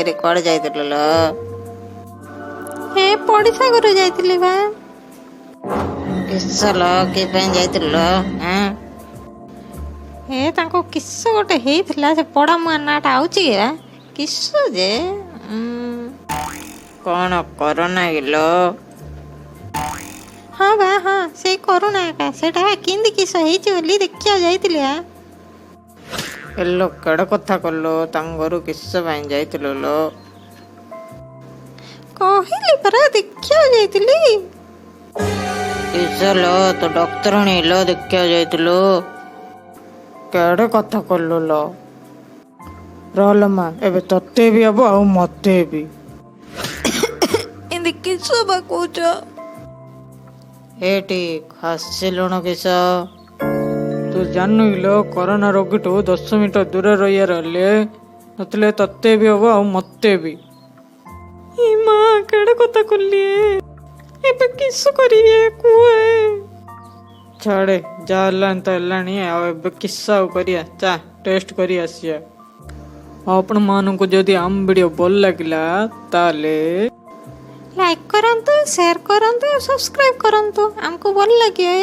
रे कड़ जाइतिलो लो हे पड़िसा घर जाइतिली बा किस लो के पे जाइतिलो हैं हे तांको किस गोटे हेइथिला से पड़ा मुआ नाटा आउची के किस जे कौन कोरोना गिलो हाँ बा हाँ से कोरोना का सेटा किंदी किस हेइची बोली देखिया जाइतिली एल्लो कड़ कथा कलो तांगरू किस ପାଇଁ ଯାଇଥିଲ लो କହିଲି ପରା ଦେଖିବାକୁ ଯାଇଥିଲି କିସ लो तो डॉक्टर ने लो ଦେଖିବାକୁ ଯାଇଥିଲୁ କେଡେ କଥା କଲୁ लो रहल मा एबे तते भी अब आ मते भी इंदी किस बा कोच हेटी खासिलुण किस तू जानू लो कोरोना रोगी 10 मीटर दूर रहिया रहले नतले तत्ते भी हबो आ मते भी ई मां केडे कथा करलिए एबे किस करिए कुए छाड़े जा लान त लानी आ एबे किस्सा करिया चा टेस्ट करी आसिया आपण मानु को जदी आम वीडियो भल लागिला ताले लाइक करंतु शेयर करंतु सब्सक्राइब करंतु हमको भल लागे।